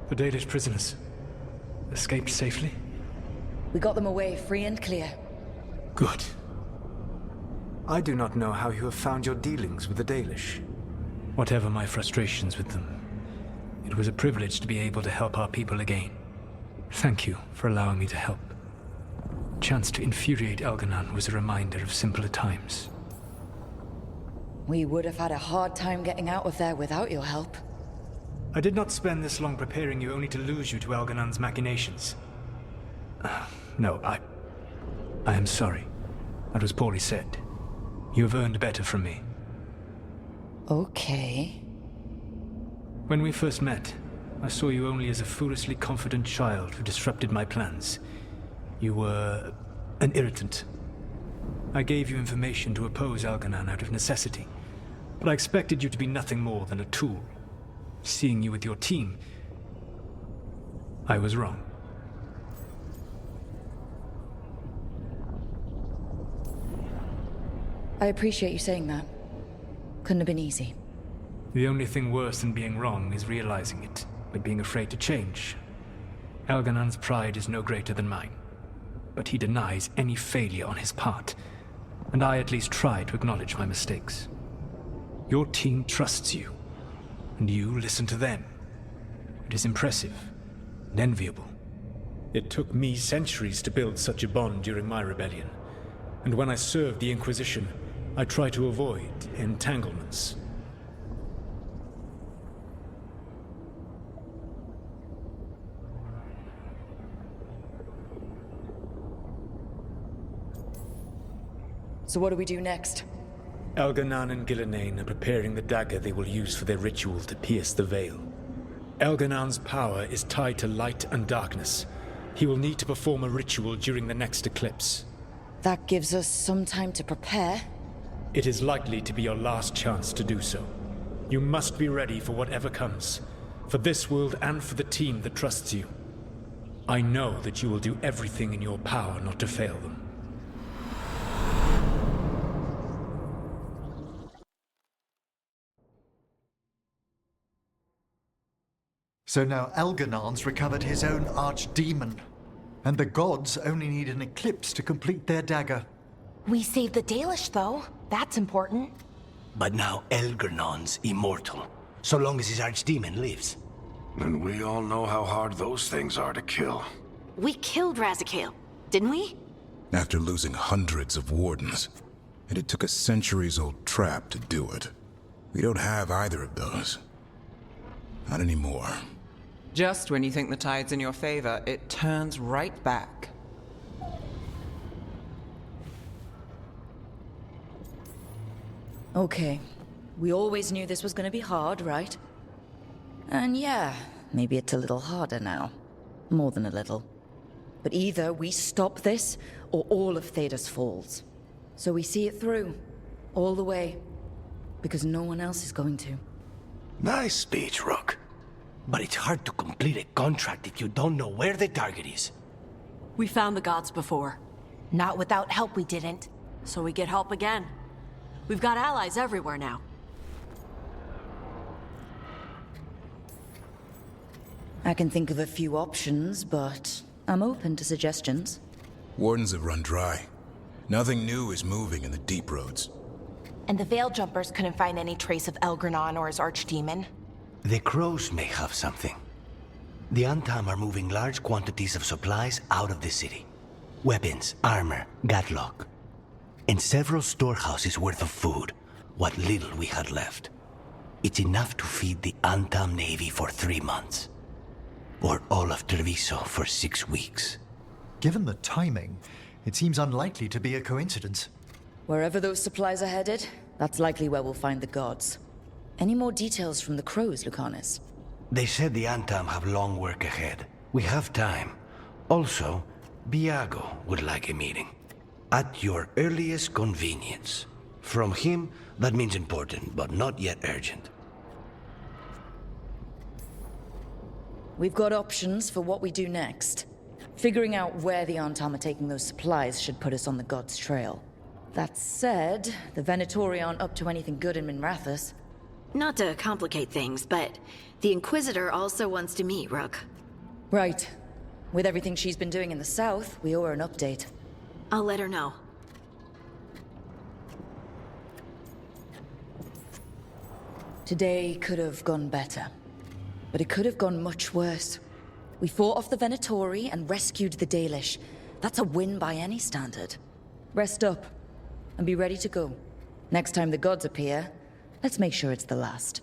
The Danish prisoners escaped safely? We got them away free and clear. Good. I do not know how you have found your dealings with the Dalish. Whatever my frustrations with them, it was a privilege to be able to help our people again. Thank you for allowing me to help. The chance to infuriate Elganan was a reminder of simpler times. We would have had a hard time getting out of there without your help. I did not spend this long preparing you only to lose you to Elganan's machinations. No, I am sorry. That was poorly said. You have earned better from me. Okay. When we first met, I saw you only as a foolishly confident child who disrupted my plans. You were an irritant. I gave you information to oppose Elganan out of necessity, but I expected you to be nothing more than a tool. Seeing you with your team, I was wrong. I appreciate you saying that. Couldn't have been easy. The only thing worse than being wrong is realizing it, but being afraid to change. Elganan's pride is no greater than mine, but he denies any failure on his part, and I at least try to acknowledge my mistakes. Your team trusts you, and you listen to them. It is impressive and enviable. It took me centuries to build such a bond during my rebellion, and when I served the Inquisition, I tried to avoid entanglements. So what do we do next? Elganan and Gillenane are preparing the dagger they will use for their ritual to pierce the veil. Elganan's power is tied to light and darkness. He will need to perform a ritual during the next eclipse. That gives us some time to prepare. It is likely to be your last chance to do so. You must be ready for whatever comes, for this world and for the team that trusts you. I know that you will do everything in your power not to fail them. So now Elganan's recovered his own archdemon, and the gods only need an eclipse to complete their dagger. We saved the Dalish, though. That's important. But now Elganan's immortal, so long as his archdemon lives. And we all know how hard those things are to kill. We killed Razikale, didn't we? After losing hundreds of wardens, and it took a centuries-old trap to do it. We don't have either of those. Not anymore. Just when you think the tide's in your favor, it turns right back. Okay. We always knew this was gonna be hard, right? And yeah, maybe it's a little harder now. More than a little. But either we stop this, or all of Thedas falls. So we see it through. All the way. Because no one else is going to. Nice speech, Rook. But it's hard to complete a contract if you don't know where the target is. We found the gods before. Not without help, we didn't. So we get help again. We've got allies everywhere now. I can think of a few options, but I'm open to suggestions. Wardens have run dry. Nothing new is moving in the deep roads. And the Veil Jumpers couldn't find any trace of Elganan or his archdemon. The crows may have something. The Antam are moving large quantities of supplies out of the city. Weapons, armor, gatlock. And several storehouses worth of food, what little we had left. It's enough to feed the Antam Navy for 3 months. Or all of Treviso for 6 weeks. Given the timing, it seems unlikely to be a coincidence. Wherever those supplies are headed, that's likely where we'll find the gods. Any more details from the crows, Lucanus? They said the Antam have long work ahead. We have time. Also, Biago would like a meeting. At your earliest convenience. From him, that means important, but not yet urgent. We've got options for what we do next. Figuring out where the Antam are taking those supplies should put us on the gods' trail. That said, the Venatori aren't up to anything good in Minrathous. Not to complicate things, but the Inquisitor also wants to meet Rook. Right. With everything she's been doing in the south, we owe her an update. I'll let her know. Today could have gone better, but it could have gone much worse. We fought off the Venatori and rescued the Dalish. That's a win by any standard. Rest up, and be ready to go. Next time the gods appear, let's make sure it's the last.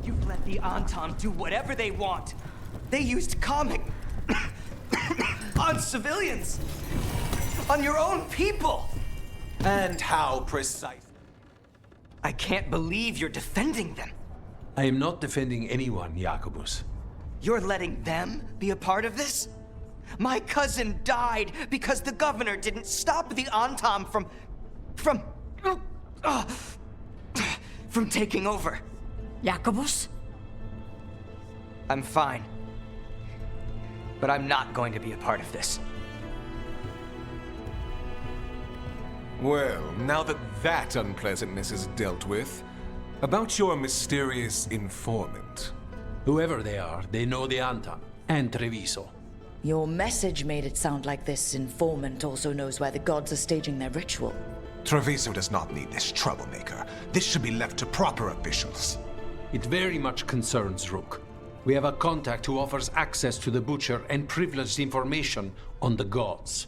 You've let the Anton do whatever they want. They used comic on civilians, on your own people. And how precise? I can't believe you're defending them. I am not defending anyone, Jacobus. You're letting them be a part of this? My cousin died because the governor didn't stop the Anton from taking over. Jacobus? I'm fine. But I'm not going to be a part of this. Well, now that that unpleasantness is dealt with, about your mysterious informant. Whoever they are, they know the Anton and Treviso. Your message made it sound like this informant also knows where the gods are staging their ritual. Treviso does not need this troublemaker. This should be left to proper officials. It very much concerns Rook. We have a contact who offers access to the Butcher and privileged information on the gods.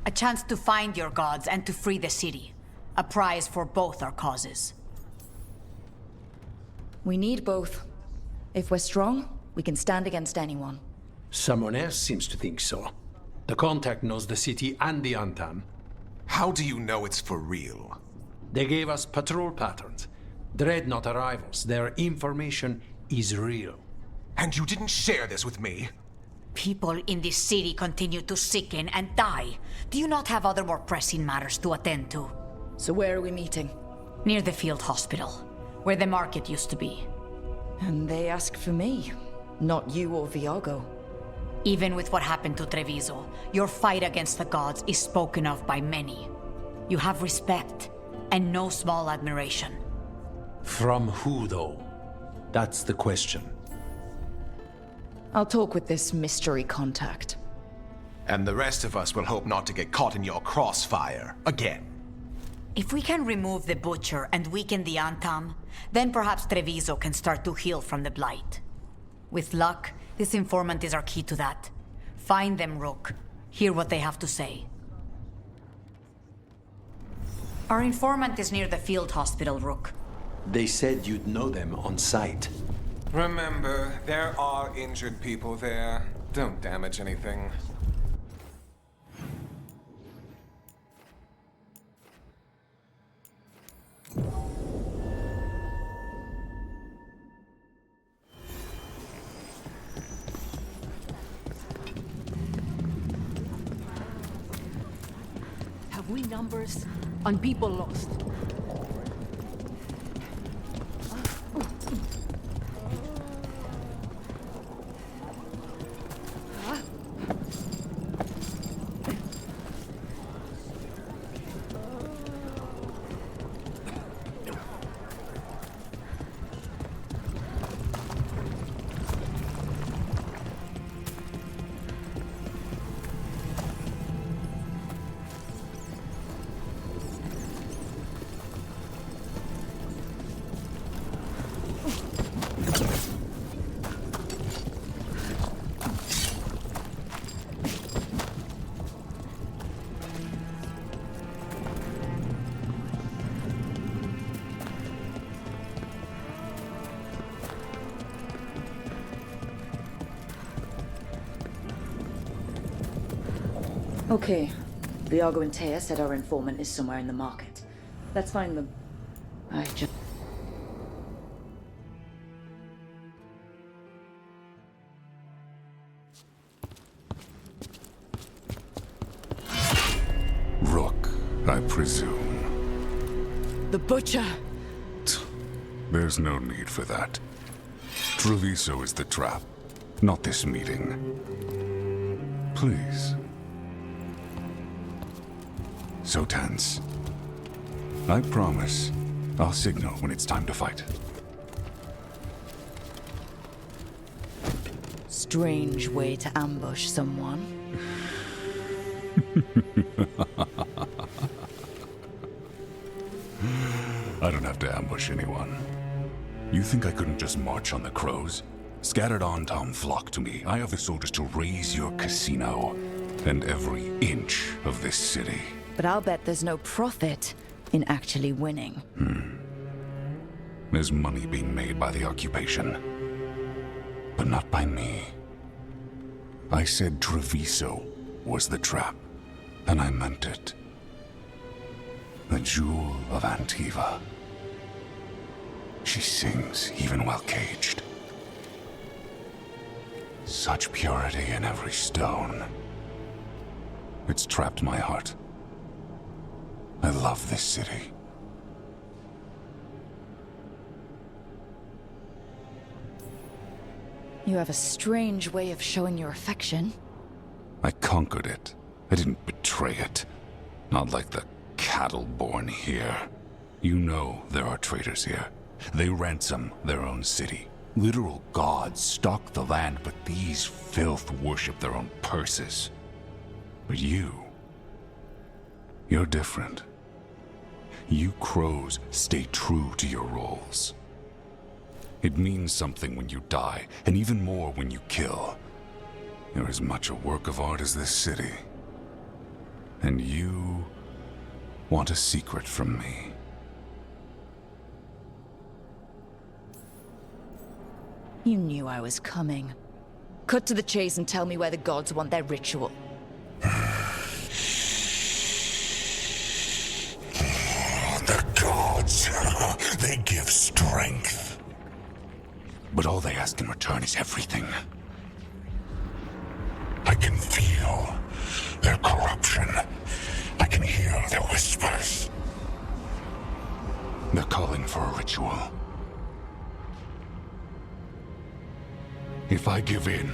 A chance to find your gods and to free the city. A prize for both our causes. We need both. If we're strong, we can stand against anyone. Someone else seems to think so. The contact knows the city and the Anton. How do you know it's for real? They gave us patrol patterns. Dreadnought arrivals. Their information is real. And you didn't share this with me? People in this city continue to sicken and die. Do you not have other more pressing matters to attend to? So where are we meeting? Near the field hospital, where the market used to be. And they asked for me, not you or Viago. Even with what happened to Treviso, your fight against the gods is spoken of by many. You have respect, and no small admiration. From who, though? That's the question. I'll talk with this mystery contact. And the rest of us will hope not to get caught in your crossfire again. If we can remove the Butcher and weaken the Antam, then perhaps Treviso can start to heal from the Blight. With luck, this informant is our key to that. Find them, Rook. Hear what they have to say. Our informant is near the field hospital, Rook. They said you'd know them on sight. Remember, there are injured people there. Don't damage anything. Have we numbers on people lost? Okay. Viago and Taya said our informant is somewhere in the market. Let's find them. I just... Rook, I presume. The butcher! There's no need for that. Treviso is the trap, not this meeting. Please. So tense. I promise, I'll signal when it's time to fight. Strange way to ambush someone. I don't have to ambush anyone. You think I couldn't just march on the crows? Scattered on Tom flock to me. I have the soldiers to raise your casino and every inch of this city. But I'll bet there's no profit in actually winning. There's money being made by the occupation, but not by me. I said Treviso was the trap, and I meant it. The jewel of Antiva. She sings even while caged. Such purity in every stone. It's trapped my heart. I love this city. You have a strange way of showing your affection. I conquered it. I didn't betray it. Not like the cattle born here. You know there are traitors here. They ransom their own city. Literal gods stalk the land, but these filth worship their own purses. But you're different. You crows stay true to your roles. It means something when you die, and even more when you kill. You're as much a work of art as this city. And you want a secret from me. You knew I was coming. Cut to the chase and tell me where the gods want their ritual. The gods, they give strength. But all they ask in return is everything. I can feel their corruption. I can hear their whispers. They're calling for a ritual. If I give in,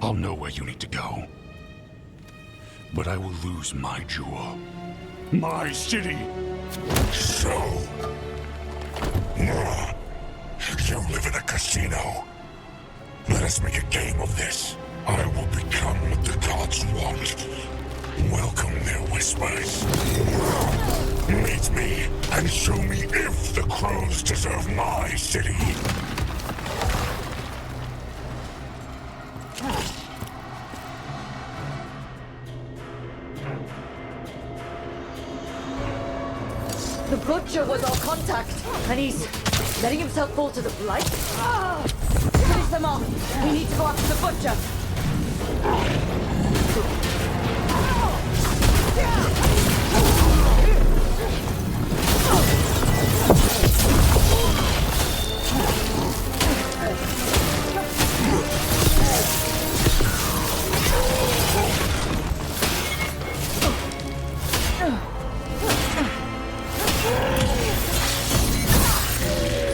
I'll know where you need to go. But I will lose my jewel. My city! So... you live in a casino. Let us make a game of this. I will become what the gods want. Welcome their whispers. Meet me and show me if the crows deserve my city. The butcher was our contact, and he's letting himself fall to the blight. Finish them off. We need to go after the butcher.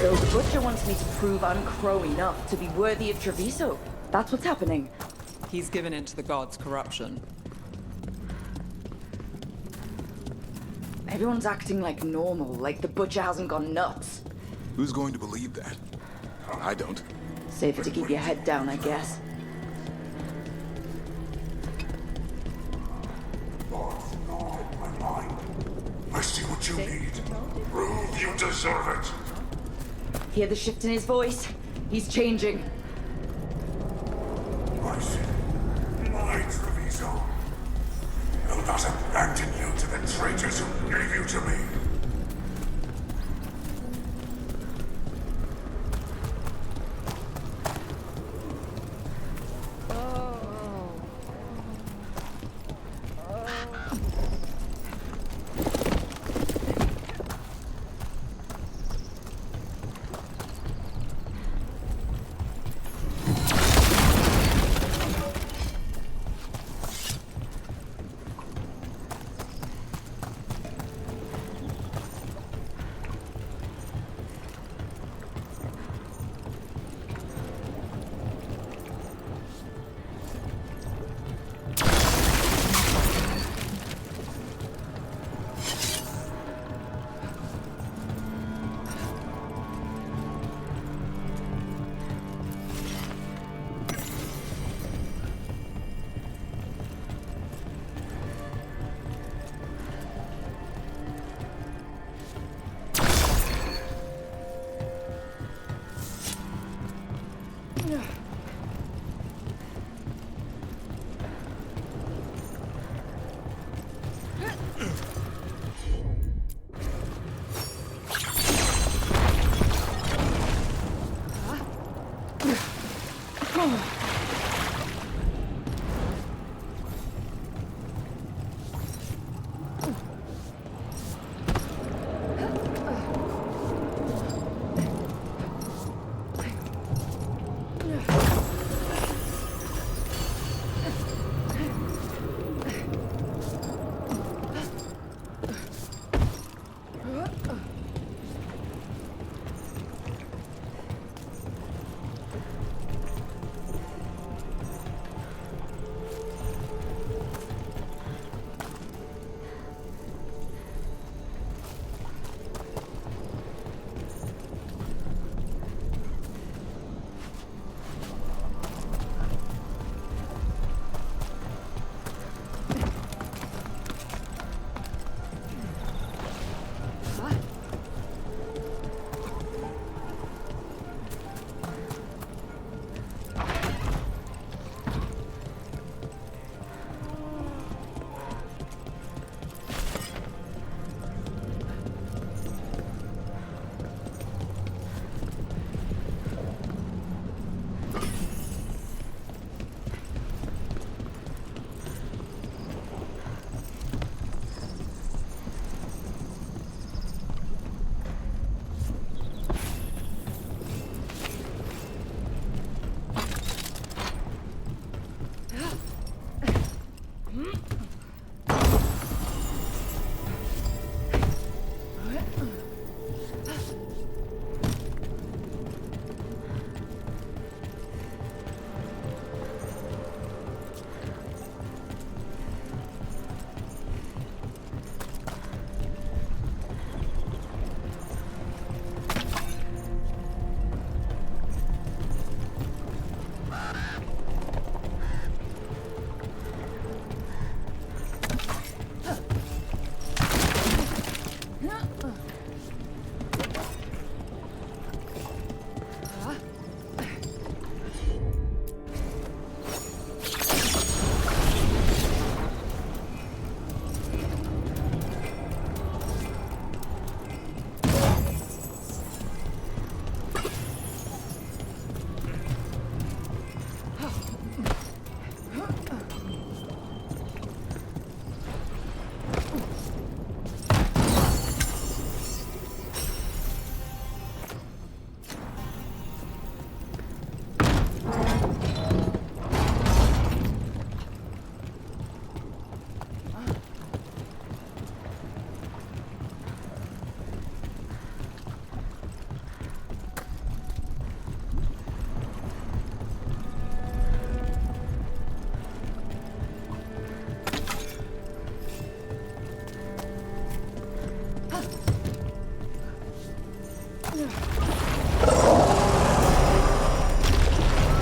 So the butcher wants me to prove I'm crow enough to be worthy of Treviso. That's what's happening. He's given in to the gods' corruption. Everyone's acting like normal, like the butcher hasn't gone nuts. Who's going to believe that? I don't. Safer to keep your head down, I guess. I see what you need. Prove you deserve it. Hear the shift in his voice? He's changing. My city, my Treviso. Will not abandon you to the traitors who gave you to me.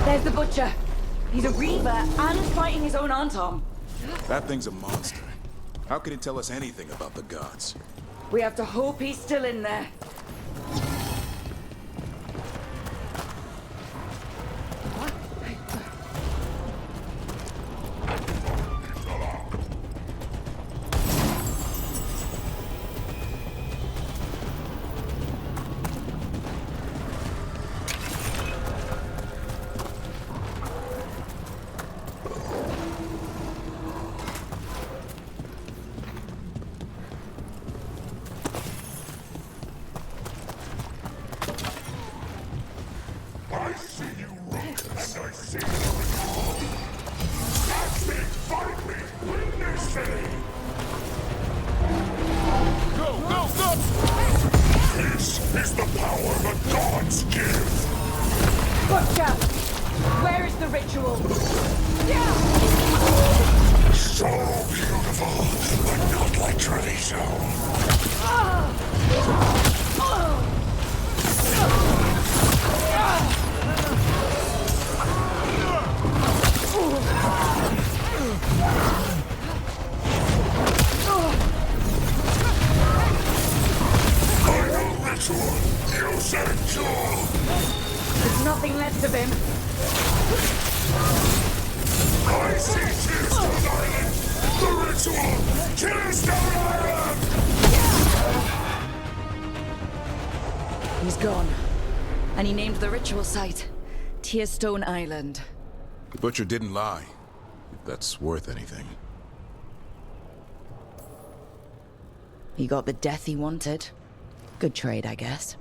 There's the butcher. He's a reaver and fighting his own Antom. That thing's a monster. How can he tell us anything about the gods? We have to hope he's still in there. There's nothing left of him. I see Tearstone Island! The ritual! Tearstone Island! He's gone. And he named the ritual site Tearstone Island. The butcher didn't lie, if that's worth anything. He got the death he wanted. Good trade, I guess.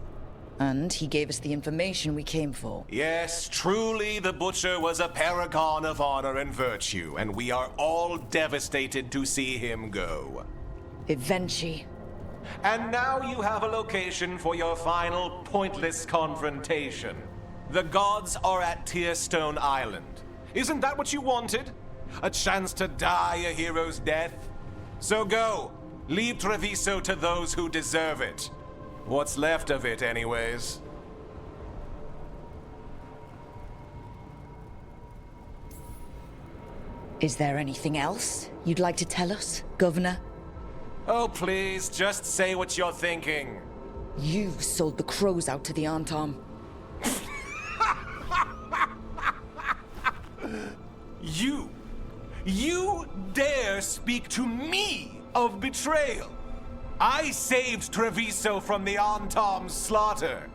And he gave us the information we came for. Yes, truly the Butcher was a paragon of honor and virtue, and we are all devastated to see him go. Eventually. And now you have a location for your final pointless confrontation. The gods are at Tearstone Island. Isn't that what you wanted? A chance to die a hero's death? So go, leave Treviso to those who deserve it. What's left of it, anyways. Is there anything else you'd like to tell us, Governor? Oh, please, just say what you're thinking. You sold the crows out to the Antom. You dare speak to me of betrayal? I saved Treviso from the Antom's slaughter.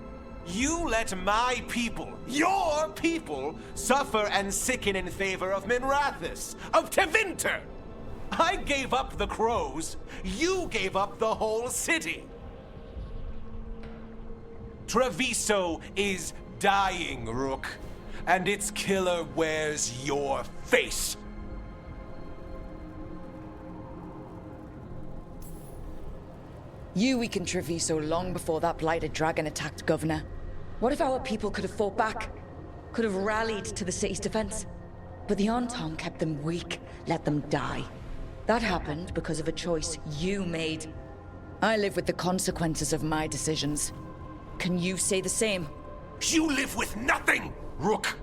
You let my people, your people, suffer and sicken in favor of Minrathous, of Tevinter. I gave up the crows. You gave up the whole city. Treviso is dying, Rook, and its killer wears your face. You weakened Treviso long before that blighted dragon attacked, Governor. What if our people could have fought back? Could have rallied to the city's defense? But the Antom kept them weak, let them die. That happened because of a choice you made. I live with the consequences of my decisions. Can you say the same? You live with nothing, Rook!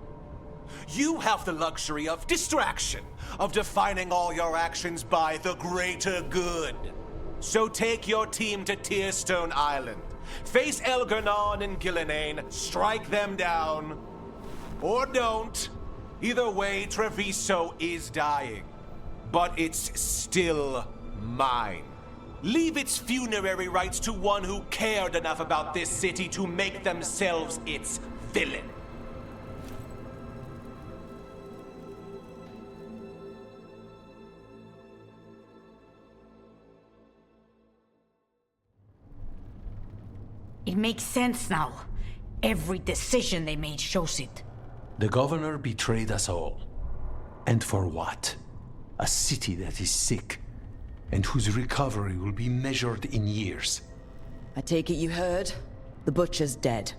You have the luxury of distraction, of defining all your actions by the greater good. So take your team to Tearstone Island. Face Elgarnon and Gillenane, strike them down. Or don't. Either way, Treviso is dying. But it's still mine. Leave its funerary rites to one who cared enough about this city to make themselves its villain. It makes sense now. Every decision they made shows it. The governor betrayed us all. And for what? A city that is sick, and whose recovery will be measured in years. I take it you heard? The Butcher's dead.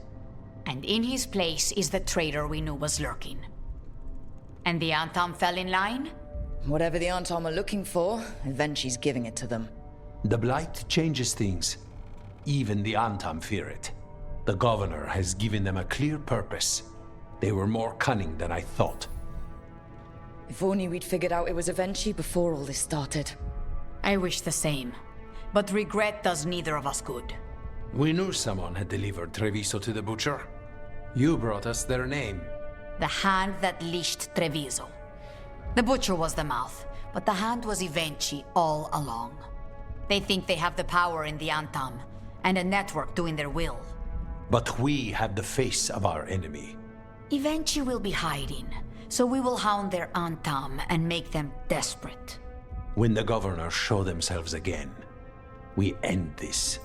And in his place is the traitor we knew was lurking. And the Antom fell in line? Whatever the Antom are looking for, Eventually's giving it to them. The Blight changes things. Even the Antom fear it. The governor has given them a clear purpose. They were more cunning than I thought. If only we'd figured out it was Eventually before all this started. I wish the same. But regret does neither of us good. We knew someone had delivered Treviso to the Butcher. You brought us their name. The hand that leashed Treviso. The Butcher was the mouth, but the hand was Eventually all along. They think they have the power in the Antom, and a network doing their will. But we have the face of our enemy. Eventually will be hiding, so we will hound their Antom and make them desperate. When the governors show themselves again, we end this.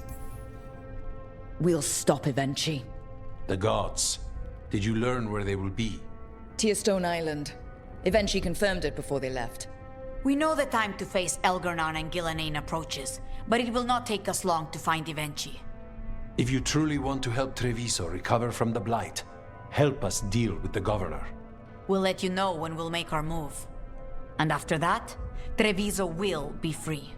We'll stop Eventually. The gods. Did you learn where they will be? Tearstone Island. Eventually confirmed it before they left. We know the time to face Elgarnon and Gillenane approaches, but it will not take us long to find Eventually. If you truly want to help Treviso recover from the Blight, help us deal with the governor. We'll let you know when we'll make our move. And after that, Treviso will be free.